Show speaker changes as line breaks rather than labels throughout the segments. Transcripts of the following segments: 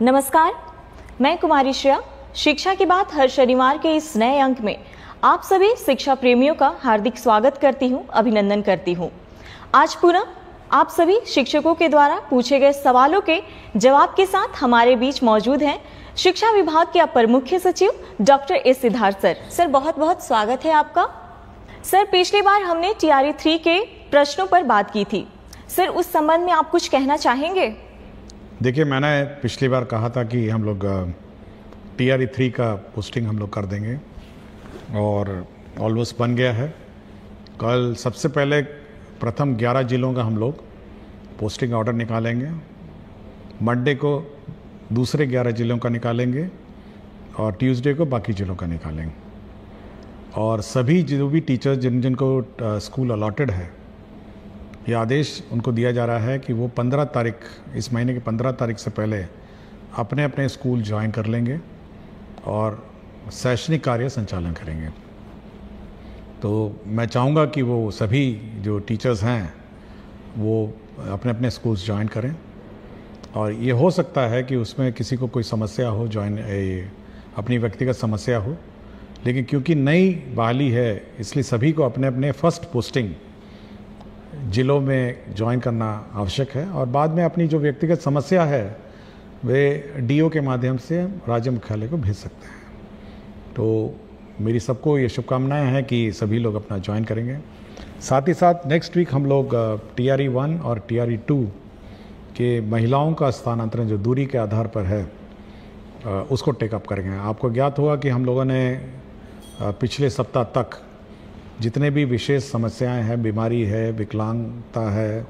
नमस्कार, मैं कुमारी श्रेया। शिक्षा की बात हर शनिवार के इस नए अंक में आप सभी शिक्षा प्रेमियों का हार्दिक स्वागत करती हूं, अभिनंदन करती हूं। आज पुनः आप सभी शिक्षकों के द्वारा पूछे गए सवालों के जवाब के साथ हमारे बीच मौजूद हैं शिक्षा विभाग के अपर मुख्य सचिव doctor S Siddharth sir. Sir, बहुत बहुत स्वागत है आपका। सर, पिछली बार हमने TRE 3 के प्रश्नों पर बात की थी। सर, उस संबंध में आप कुछ कहना चाहेंगे?
देखिए, मैंने पिछली बार कहा था कि हम लोग TRE 3 का पोस्टिंग हम लोग कर देंगे और ऑलमोस्ट बन गया है। कल सबसे पहले प्रथम 11 जिलों का हम लोग पोस्टिंग ऑर्डर निकालेंगे। मंडे को दूसरे 11 जिलों का निकालेंगे और ट्यूसडे को बाकी जिलों का निकालेंगे। और सभी जो भी टीचर्स जिनको स्कूल अलॉटेड है, ये आदेश उनको दिया जा रहा है कि वो 15 तारीख, इस महीने की 15 तारीख से पहले अपने अपने स्कूल ज्वाइन कर लेंगे और शैक्षणिक कार्य संचालन करेंगे। तो मैं चाहूँगा कि वो सभी जो टीचर्स हैं वो अपने अपने स्कूल्स ज्वाइन करें। और ये हो सकता है कि उसमें किसी को कोई समस्या हो, अपनी व्यक्तिगत समस्या हो, लेकिन क्योंकि नई बहाली है इसलिए सभी को अपने अपने फर्स्ट पोस्टिंग जिलों में ज्वाइन करना आवश्यक है। और बाद में अपनी जो व्यक्तिगत समस्या है वे DO के माध्यम से राज्य मुख्यालय को भेज सकते हैं। तो मेरी सबको ये शुभकामनाएं हैं कि सभी लोग अपना ज्वाइन करेंगे। साथ ही साथ नेक्स्ट वीक हम लोग TRE 1 और TRE 2 के महिलाओं का स्थानांतरण जो दूरी के आधार पर है उसको टेकअप करेंगे। आपको ज्ञात होगा कि हम लोगों ने पिछले सप्ताह तक जितने भी विशेष समस्याएं हैं, बीमारी है, विकलांगता है,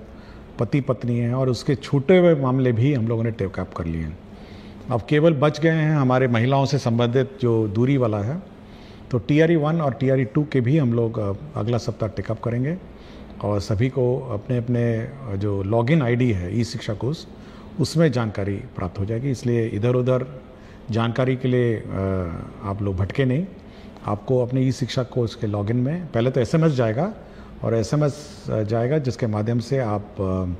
पति पत्नी है और उसके छूटे हुए मामले भी हम लोगों ने टेकअप कर लिए हैं। अब केवल बच गए हैं हमारे महिलाओं से संबंधित जो दूरी वाला है। तो TRE 1 और TRE 2 के भी हम लोग अगला सप्ताह टेकअप करेंगे और सभी को अपने अपने जो लॉगिन ID है ई-शिक्षा कोर्स, उसमें जानकारी प्राप्त हो जाएगी। इसलिए इधर उधर जानकारी के लिए आप लोग भटके नहीं। आपको अपने ई-शिक्षा कोर्स के लॉगिन में पहले तो SMS जाएगा और SMS जाएगा जिसके माध्यम से आप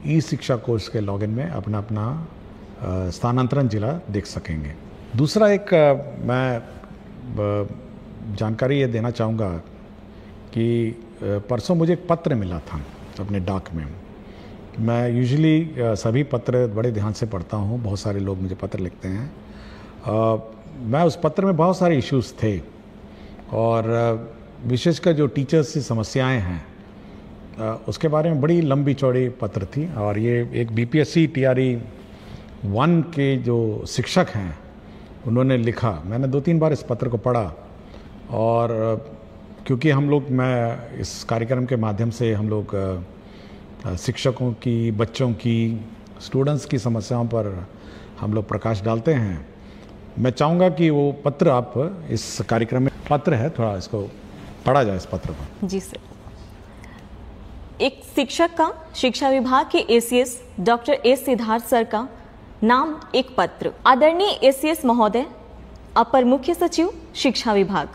ई-शिक्षा कोर्स के लॉगिन में अपना अपना स्थानांतरण जिला देख सकेंगे। दूसरा एक मैं जानकारी ये देना चाहूँगा कि परसों मुझे एक पत्र मिला था अपने डाक में। मैं यूजुअली सभी पत्र बड़े ध्यान से पढ़ता हूँ, बहुत सारे लोग मुझे पत्र लिखते हैं। मैं उस पत्र में बहुत सारे इश्यूज़ थे और विशेषकर जो टीचर्स की समस्याएं हैं उसके बारे में बड़ी लंबी चौड़ी पत्र थी। और ये एक BPSC TRE 1 के जो शिक्षक हैं उन्होंने लिखा। मैंने 2-3 बार इस पत्र को पढ़ा और क्योंकि मैं इस कार्यक्रम के माध्यम से हम लोग शिक्षकों की, बच्चों की, स्टूडेंट्स की समस्याओं पर हम लोग प्रकाश डालते हैं। मैं चाहूँगा कि वो पत्र आप इस कार्यक्रम में पत्र है, थोड़ा इसको पढ़ा जाए इस पत्र को।
जी सर। एक शिक्षक का शिक्षा विभाग के ACS doctor S Siddharth sir का नाम एक पत्र। आदरणीय ACS महोदय, अपर मुख्य सचिव शिक्षा विभाग,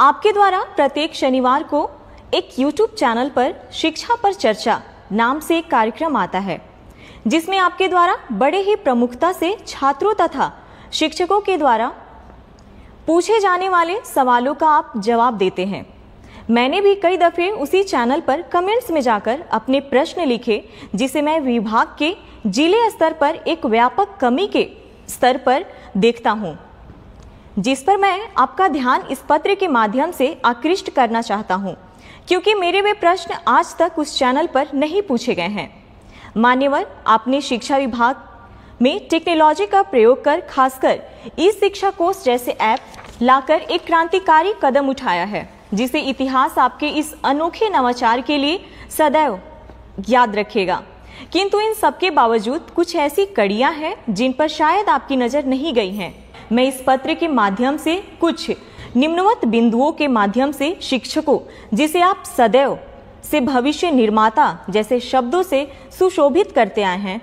आपके द्वारा प्रत्येक शनिवार को एक YouTube चैनल पर शिक्षा पर चर्चा नाम से एक कार्यक्रम आता है जिसमें आपके द्वारा बड़े ही प्रमुखता से छात्रों तथा शिक्षकों के द्वारा पूछे जाने वाले सवालों का आप जवाब देते हैं। मैंने भी कई दफे उसी चैनल पर कमेंट्स में जाकर अपने प्रश्न लिखे जिसे मैं विभाग के जिले स्तर पर एक व्यापक कमी के स्तर पर देखता हूं, जिस पर मैं आपका ध्यान इस पत्र के माध्यम से आकृष्ट करना चाहता हूं, क्योंकि मेरे वे प्रश्न आज तक उस चैनल पर नहीं पूछे गए हैं। मान्यवर, आपने शिक्षा विभाग में टेक्नोलॉजी का प्रयोग कर खासकर ई-शिक्षा कोर्स जैसे ऐप लाकर एक क्रांतिकारी कदम उठाया है, जिसे इतिहास आपके इस अनोखे नवाचार के लिए सदैव याद रखेगा। किंतु इन सबके बावजूद कुछ ऐसी कड़ियां हैं जिन पर शायद आपकी नजर नहीं गई हैं। मैं इस पत्र के माध्यम से कुछ निम्नवत बिंदुओं के माध्यम से शिक्षकों, जिसे आप सदैव से भविष्य निर्माता जैसे शब्दों से सुशोभित करते आए हैं,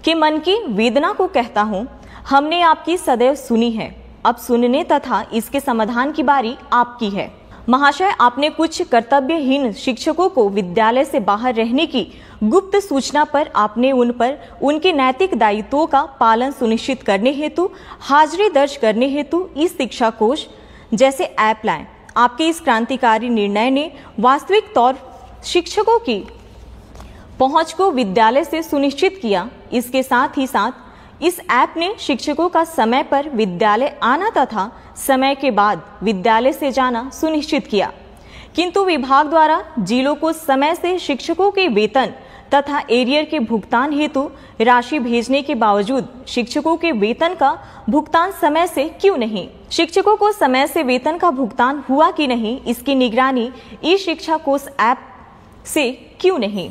के मन की वेदना को कहता हूं। हमने आपकी सदैव सुनी है, अब सुनने तथा इसके समाधान की बारी आपकी है। महाशय, आपने कुछ कर्तव्यहीन शिक्षकों को विद्यालय से बाहर रहने की गुप्त सूचना पर आपने उन पर उनके नैतिक दायित्वों का पालन सुनिश्चित करने हेतु हाजिरी दर्ज करने हेतु ई शिक्षा कोश जैसे ऐप लाएं। आपके इस क्रांतिकारी निर्णय ने वास्तविक तौर शिक्षकों की पहुंच को विद्यालय से सुनिश्चित किया। इसके साथ ही साथ इस ऐप ने शिक्षकों का समय पर विद्यालय आना तथा समय के बाद विद्यालय से जाना सुनिश्चित किया। किंतु विभाग द्वारा जिलों को समय से शिक्षकों के वेतन तथा एरियर के भुगतान हेतु राशि भेजने के बावजूद शिक्षकों के वेतन का भुगतान समय से क्यों नहीं? शिक्षकों को समय से वेतन का भुगतान हुआ कि नहीं, इसकी निगरानी ई शिक्षा कोश ऐप से क्यों नहीं?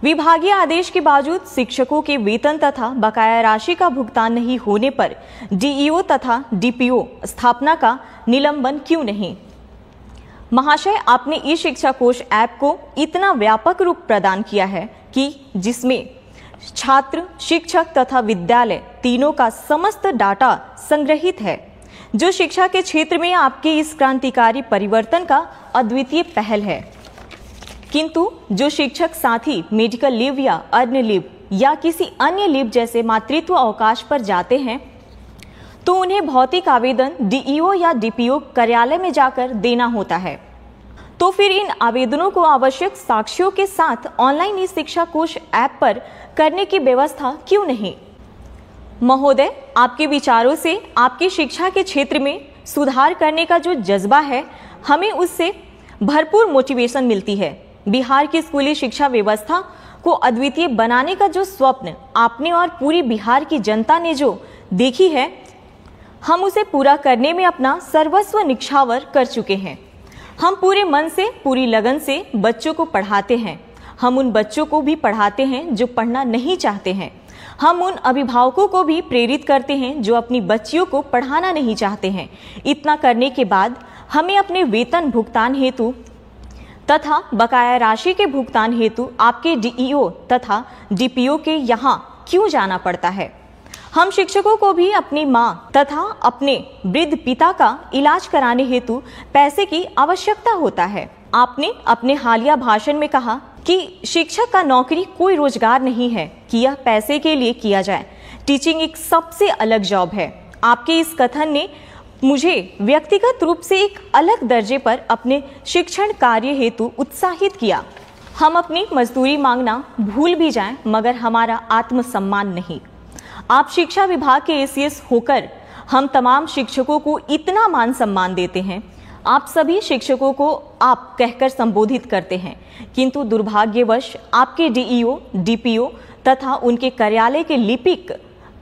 विभागीय आदेश के बावजूद शिक्षकों के वेतन तथा बकाया राशि का भुगतान नहीं होने पर डीईओ तथा डीपीओ स्थापना का निलंबन क्यों नहीं? महाशय, आपने ई शिक्षा कोश ऐप को इतना व्यापक रूप प्रदान किया है कि जिसमें छात्र, शिक्षक तथा विद्यालय तीनों का समस्त डाटा संग्रहित है, जो शिक्षा के क्षेत्र में आपके इस क्रांतिकारी परिवर्तन का अद्वितीय पहल है। किंतु जो शिक्षक साथी मेडिकल लीव या अर्न लीव या किसी अन्य लीव जैसे मातृत्व अवकाश पर जाते हैं तो उन्हें भौतिक आवेदन डीईओ या डीपीओ कार्यालय में जाकर देना होता है। तो फिर इन आवेदनों को आवश्यक साक्ष्यों के साथ ऑनलाइन ई शिक्षा कोश ऐप पर करने की व्यवस्था क्यों नहीं? महोदय, आपके विचारों से आपकी शिक्षा के क्षेत्र में सुधार करने का जो जज्बा है, हमें उससे भरपूर मोटिवेशन मिलती है। बिहार की स्कूली शिक्षा व्यवस्था को अद्वितीय बनाने का जो स्वप्न आपने और पूरी बिहार की जनता ने जो देखी है, हम उसे पूरा करने में अपना सर्वस्व निछावर कर चुके हैं। हम पूरे मन से, पूरी लगन से बच्चों को पढ़ाते हैं। हम उन बच्चों को भी पढ़ाते हैं जो पढ़ना नहीं चाहते हैं। हम उन अभिभावकों को भी प्रेरित करते हैं जो अपनी बच्चियों को पढ़ाना नहीं चाहते हैं। इतना करने के बाद हमें अपने वेतन भुगतान हेतु तथा बकाया राशि के भुगतान हेतु आपके डीईओ तथा डीपीओ के यहाँ क्यों जाना पड़ता है? हम शिक्षकों को भी अपनी माँ तथा अपने वृद्ध पिता का इलाज कराने हेतु पैसे की आवश्यकता होता है। आपने अपने हालिया भाषण में कहा कि शिक्षक का नौकरी कोई रोजगार नहीं है कि यह पैसे के लिए किया जाए। टीचिंग एक सबसे अलग जॉब है। आपके इस कथन ने मुझे व्यक्तिगत रूप से एक अलग दर्जे पर अपने शिक्षण कार्य हेतु उत्साहित किया। हम अपनी मजदूरी मांगना भूल भी जाएं, मगर हमारा आत्मसम्मान नहीं। आप शिक्षा विभाग के एसीएस होकर हम तमाम शिक्षकों को इतना मान सम्मान देते हैं। आप सभी शिक्षकों को आप कहकर संबोधित करते हैं, किंतु दुर्भाग्यवश आपके डीईओ, डीपीओ तथा उनके कार्यालय के लिपिक,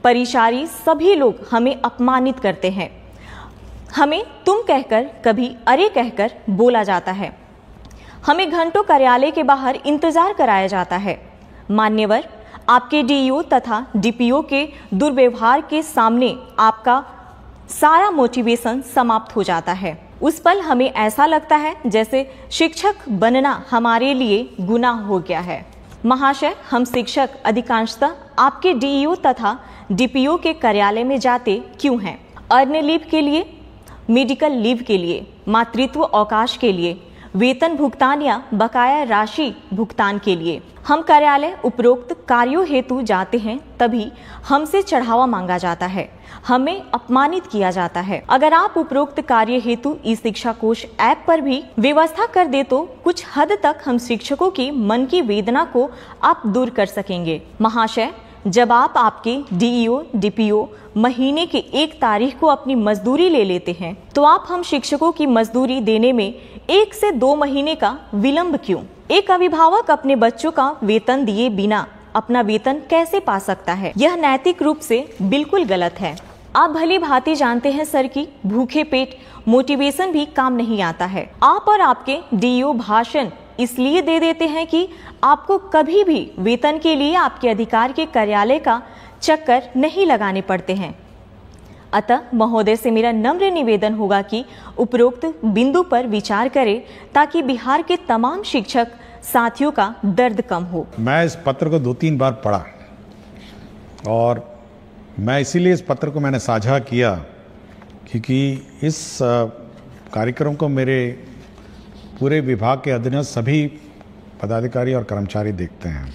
परिचारी सभी लोग हमें अपमानित करते हैं। हमें तुम कहकर, कभी अरे कहकर बोला जाता है। हमें घंटों कार्यालय के बाहर इंतजार कराया जाता है। मान्यवर, आपके डीईओ तथा डीपीओ के दुर्व्यवहार के सामने आपका सारा मोटिवेशन समाप्त हो जाता है। उस पल हमें ऐसा लगता है जैसे शिक्षक बनना हमारे लिए गुनाह हो गया है। महाशय, हम शिक्षक अधिकांशतः आपके डीईओ तथा डीपीओ के कार्यालय में जाते क्यों हैं? अर्न लीव के लिए, मेडिकल लीव के लिए, मातृत्व अवकाश के लिए, वेतन भुगतान या बकाया राशि भुगतान के लिए। हम कार्यालय उपरोक्त कार्यों हेतु जाते हैं, तभी हमसे चढ़ावा मांगा जाता है, हमें अपमानित किया जाता है। अगर आप उपरोक्त कार्य हेतु ई शिक्षा कोश ऐप पर भी व्यवस्था कर दे तो कुछ हद तक हम शिक्षकों की मन की वेदना को आप दूर कर सकेंगे। महाशय, जब आप आपके डीईओ, डीपीओ महीने के 1 तारीख को अपनी मजदूरी ले लेते हैं, तो आप हम शिक्षकों की मजदूरी देने में 1 से 2 महीने का विलंब क्यों? एक अभिभावक अपने बच्चों का वेतन दिए बिना अपना वेतन कैसे पा सकता है? यह नैतिक रूप से बिल्कुल गलत है। आप भली भांति जानते हैं सर कि भूखे पेट मोटिवेशन भी काम नहीं आता है। आप और आपके डीईओ भाषण इसलिए दे देते हैं कि आपको कभी भी वेतन के लिए आपके अधिकार के कार्यालय का चक्कर नहीं लगाने पड़ते हैं। अतः महोदय से मेरा नम्र निवेदन होगा कि उपरोक्त बिंदु पर विचार करें ताकि बिहार के तमाम शिक्षक साथियों का दर्द कम हो।
मैं इस पत्र को 2-3 बार पढ़ा और मैं इसीलिए इस पत्र को मैंने साझा किया क्योंकि इस कार्यक्रम को मेरे पूरे विभाग के अधीनस्थ सभी पदाधिकारी और कर्मचारी देखते हैं।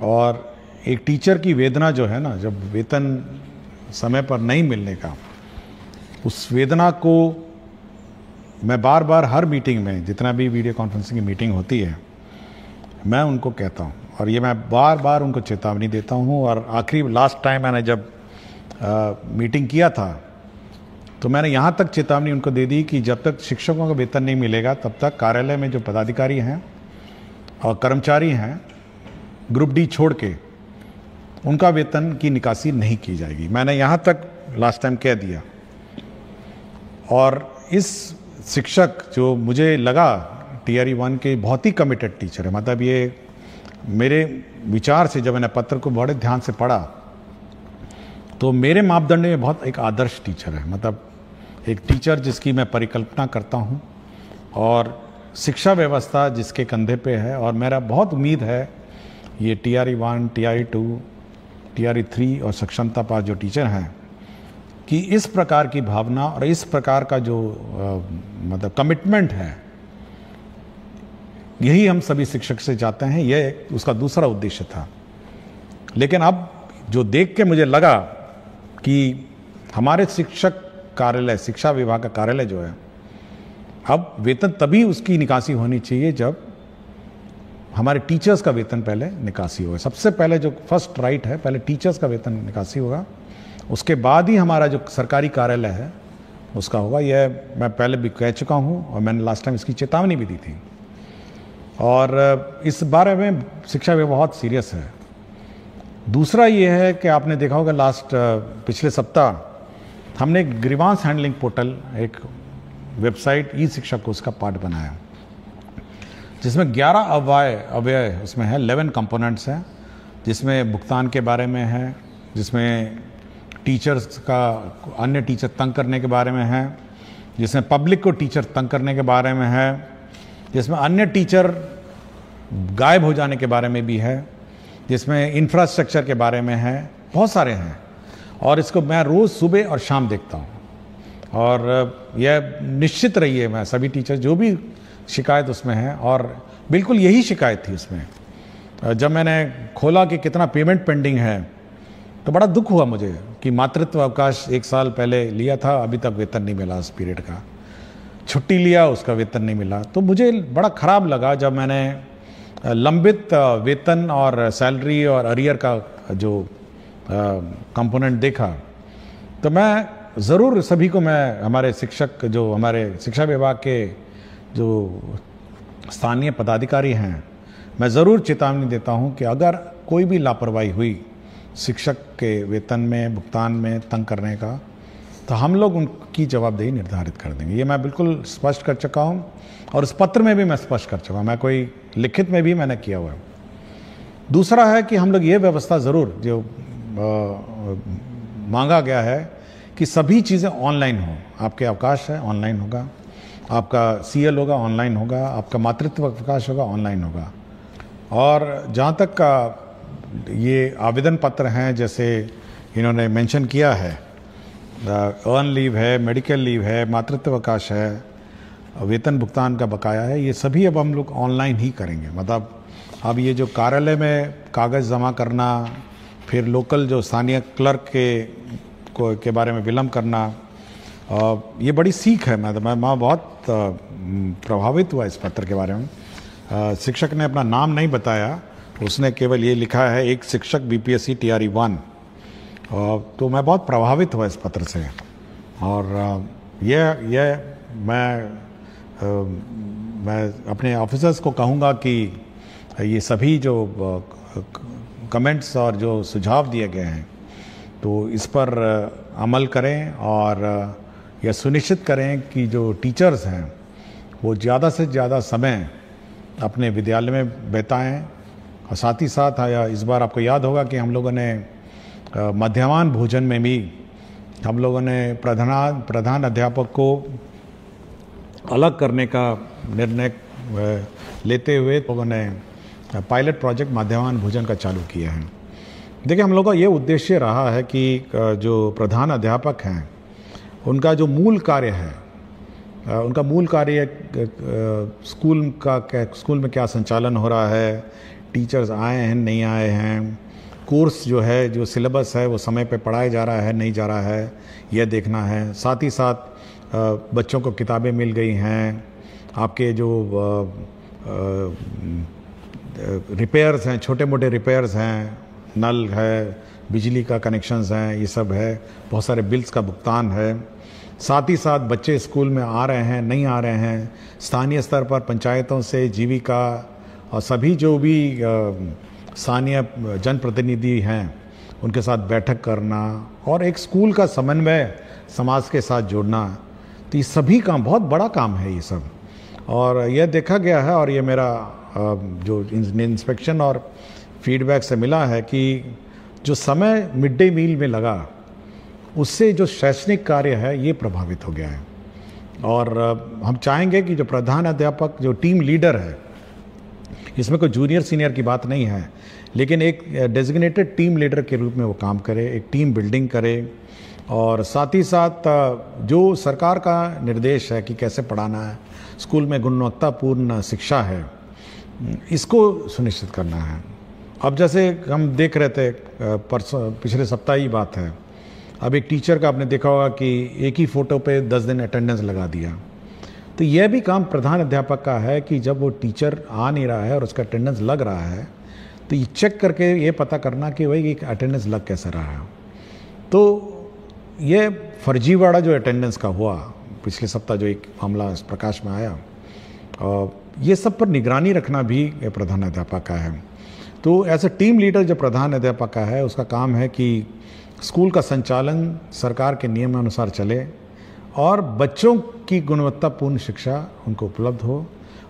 और एक टीचर की वेदना जो है ना, जब वेतन समय पर नहीं मिलने का, उस वेदना को मैं बार बार हर मीटिंग में, जितना भी वीडियो कॉन्फ्रेंसिंग की मीटिंग होती है, मैं उनको कहता हूँ और ये मैं बार बार उनको चेतावनी देता हूँ। और आखिरी लास्ट टाइम मैंने जब मीटिंग किया था तो मैंने यहाँ तक चेतावनी उनको दे दी कि जब तक शिक्षकों का वेतन नहीं मिलेगा तब तक कार्यालय में जो पदाधिकारी हैं और कर्मचारी हैं ग्रुप डी छोड़ के, उनका वेतन की निकासी नहीं की जाएगी। मैंने यहाँ तक लास्ट टाइम कह दिया। और इस शिक्षक जो मुझे लगा TRE 1 के बहुत ही कमिटेड टीचर है, मतलब ये मेरे विचार से जब मैंने पत्र को बड़े ध्यान से पढ़ा तो मेरे मापदंड में बहुत एक आदर्श टीचर है, मतलब एक टीचर जिसकी मैं परिकल्पना करता हूँ और शिक्षा व्यवस्था जिसके कंधे पे है। और मेरा बहुत उम्मीद है ये TRE 1, TRE 2, TRE 3 और सक्षमता पास जो टीचर हैं कि इस प्रकार की भावना और इस प्रकार का जो मतलब कमिटमेंट है, यही हम सभी शिक्षक से चाहते हैं। यह उसका दूसरा उद्देश्य था। लेकिन अब जो देख के मुझे लगा कि हमारे शिक्षक कार्यालय, शिक्षा विभाग का कार्यालय जो है, अब वेतन तभी उसकी निकासी होनी चाहिए जब हमारे टीचर्स का वेतन पहले निकासी होगा। सबसे पहले जो फर्स्ट राइट है, पहले टीचर्स का वेतन निकासी होगा, उसके बाद ही हमारा जो सरकारी कार्यालय है उसका होगा। यह मैं पहले भी कह चुका हूँ और मैंने लास्ट टाइम इसकी चेतावनी भी दी थी। और इस बारे में शिक्षा विभाग बहुत सीरियस है। दूसरा ये है कि आपने देखा होगा पिछले सप्ताह हमने एक ग्रीवांस हैंडलिंग पोर्टल, एक वेबसाइट ई शिक्षा कोर्स का पार्ट बनाया, जिसमें 11 अव्यय उसमें है, 11 कंपोनेंट्स हैं, जिसमें भुगतान के बारे में है, जिसमें टीचर्स का अन्य टीचर तंग करने के बारे में है, जिसमें पब्लिक को टीचर तंग करने के बारे में है, जिसमें अन्य टीचर गायब हो जाने के बारे में भी है, जिसमें इंफ्रास्ट्रक्चर के बारे में है, बहुत सारे हैं। और इसको मैं रोज़ सुबह और शाम देखता हूँ। और यह निश्चित रही है, मैं सभी टीचर जो भी शिकायत उसमें है, और बिल्कुल यही शिकायत थी उसमें। जब मैंने खोला कि कितना पेमेंट पेंडिंग है तो बड़ा दुख हुआ मुझे कि मातृत्व अवकाश 1 साल पहले लिया था, अभी तक वेतन नहीं मिला उस पीरियड का, छुट्टी लिया उसका वेतन नहीं मिला। तो मुझे बड़ा ख़राब लगा जब मैंने लंबित वेतन और सैलरी और अरियर का जो कंपोनेंट देखा। तो मैं ज़रूर सभी को, मैं हमारे शिक्षक, जो हमारे शिक्षा विभाग के जो स्थानीय पदाधिकारी हैं, मैं ज़रूर चेतावनी देता हूं कि अगर कोई भी लापरवाही हुई शिक्षक के वेतन में, भुगतान में, तंग करने का, तो हम लोग उनकी जवाबदेही निर्धारित कर देंगे। ये मैं बिल्कुल स्पष्ट कर चुका हूं और उस पत्र में भी मैं स्पष्ट कर चुका हूं, मैं कोई लिखित में भी मैंने किया हुआ है। दूसरा है कि हम लोग ये व्यवस्था ज़रूर जो मांगा गया है कि सभी चीज़ें ऑनलाइन हो। आपके अवकाश है ऑनलाइन होगा, आपका CL होगा ऑनलाइन होगा, आपका मातृत्व अवकाश होगा ऑनलाइन होगा। और जहाँ तक का ये आवेदन पत्र हैं, जैसे इन्होंने मेंशन किया है, अर्न लीव है, मेडिकल लीव है, मातृत्व अवकाश है, वेतन भुगतान का बकाया है, ये सभी अब हम लोग ऑनलाइन ही करेंगे। मतलब अब ये जो कार्यालय में कागज़ जमा करना, फिर लोकल जो स्थानीय क्लर्क के बारे में विलम्ब करना, ये बड़ी सीख है। मैं बहुत प्रभावित हुआ इस पत्र के बारे में। शिक्षक ने अपना नाम नहीं बताया, उसने केवल ये लिखा है, एक शिक्षक BPSC TRE 1। तो मैं बहुत प्रभावित हुआ इस पत्र से। और ये मैं अपने ऑफिसर्स को कहूँगा कि ये सभी जो कमेंट्स और जो सुझाव दिए गए हैं, तो इस पर अमल करें और यह सुनिश्चित करें कि जो टीचर्स हैं वो ज़्यादा से ज़्यादा समय अपने विद्यालय में बिताएं। और साथ ही साथ इस बार आपको याद होगा कि हम लोगों ने मध्याह्न भोजन में भी हम लोगों ने प्रधान अध्यापक को अलग करने का निर्णय लेते हुए लोगों ने पायलट प्रोजेक्ट मध्याह्न भोजन का चालू किया है। देखिए, हम लोगों का ये उद्देश्य रहा है कि जो प्रधान अध्यापक हैं उनका जो मूल कार्य है, उनका मूल कार्य स्कूल में क्या संचालन हो रहा है, टीचर्स आए हैं नहीं आए हैं, कोर्स जो है जो सिलेबस है वो समय पे पढ़ाया जा रहा है नहीं जा रहा है, यह देखना है। साथ ही साथ बच्चों को किताबें मिल गई हैं, आपके जो रिपेयर्स हैं, छोटे मोटे रिपेयर्स हैं, नल है, बिजली का कनेक्शंस हैं, ये सब है, बहुत सारे बिल्स का भुगतान है। साथ ही साथ बच्चे स्कूल में आ रहे हैं नहीं आ रहे हैं, स्थानीय स्तर पर पंचायतों से जीविका और सभी जो भी स्थानीय जनप्रतिनिधि हैं उनके साथ बैठक करना और एक स्कूल का समन्वय समाज के साथ जोड़ना, तो ये सभी काम बहुत बड़ा काम है ये सब। और यह देखा गया है और ये मेरा जो इंस्पेक्शन और फीडबैक से मिला है कि जो समय मिड डे मील में लगा उससे जो शैक्षणिक कार्य है ये प्रभावित हो गया है। और हम चाहेंगे कि जो प्रधान अध्यापक जो टीम लीडर है, इसमें कोई जूनियर सीनियर की बात नहीं है, लेकिन एक डेजिग्नेटेड टीम लीडर के रूप में वो काम करे, एक टीम बिल्डिंग करे और साथ ही साथ जो सरकार का निर्देश है कि कैसे पढ़ाना है, स्कूल में गुणवत्तापूर्ण शिक्षा है, इसको सुनिश्चित करना है। अब जैसे हम देख रहे थे परसों पिछले सप्ताह ही बात है, अब एक टीचर का आपने देखा होगा कि एक ही फ़ोटो पे 10 दिन अटेंडेंस लगा दिया। तो यह भी काम प्रधान अध्यापक का है कि जब वो टीचर आ नहीं रहा है और उसका अटेंडेंस लग रहा है तो ये चेक करके ये पता करना कि भाई एक अटेंडेंस लग कैसे रहा है। तो ये फर्जीवाड़ा जो अटेंडेंस का हुआ पिछले सप्ताह जो एक मामला प्रकाश में आया, ये सब पर निगरानी रखना भी प्रधान अध्यापक का है। तो एज ए टीम लीडर जो प्रधान अध्यापक का है उसका काम है कि स्कूल का संचालन सरकार के नियमानुसार चले और बच्चों की गुणवत्तापूर्ण शिक्षा उनको उपलब्ध हो।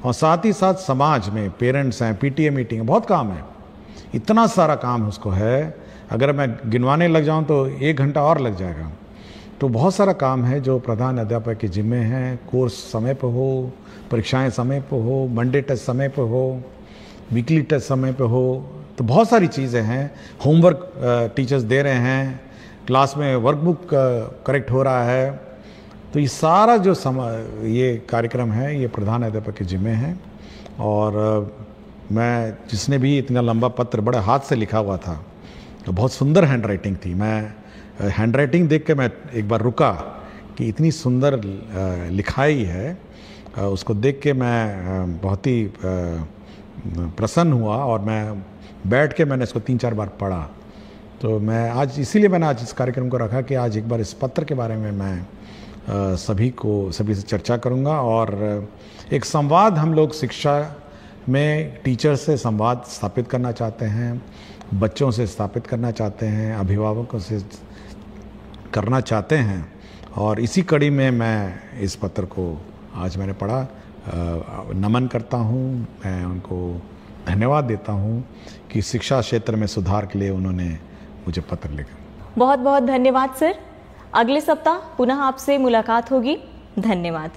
और साथ ही साथ समाज में पेरेंट्स हैं, पीटीए मीटिंग है, बहुत काम है, इतना सारा काम उसको है, अगर मैं गिनवाने लग जाऊं तो 1 घंटा और लग जाएगा। तो बहुत सारा काम है जो प्रधान अध्यापक के जिम्मे हैं। कोर्स समय पर हो, परीक्षाएं समय पर हो, मंडे टेस्ट समय पर हो, वीकली टेस्ट समय पर हो, तो बहुत सारी चीज़ें हैं। होमवर्क टीचर्स दे रहे हैं, क्लास में वर्कबुक करेक्ट हो रहा है। तो ये सारा जो ये कार्यक्रम है ये प्रधान अध्यापक के जिम्मे है। और मैं जिसने भी इतना लंबा पत्र बड़े हाथ से लिखा हुआ था, तो बहुत सुंदर हैंड राइटिंग थी। मैं हैंड राइटिंग देख के मैं एक बार रुका कि इतनी सुंदर लिखाई है, उसको देख के मैं बहुत ही प्रसन्न हुआ और मैं बैठ के मैंने इसको 3-4 बार पढ़ा। तो मैं आज इसीलिए मैंने आज इस कार्यक्रम को रखा कि आज एक बार इस पत्र के बारे में मैं सभी से चर्चा करूंगा और एक संवाद हम लोग शिक्षा में टीचर से संवाद स्थापित करना चाहते हैं, बच्चों से स्थापित करना चाहते हैं, अभिभावकों से करना चाहते हैं। और इसी कड़ी में मैं इस पत्र को आज मैंने पढ़ा, नमन करता हूँ, मैं उनको धन्यवाद देता हूँ कि शिक्षा क्षेत्र में सुधार के लिए उन्होंने मुझे पत्र लिखा।
बहुत बहुत धन्यवाद सर। अगले सप्ताह पुनः आपसे मुलाकात होगी। धन्यवाद।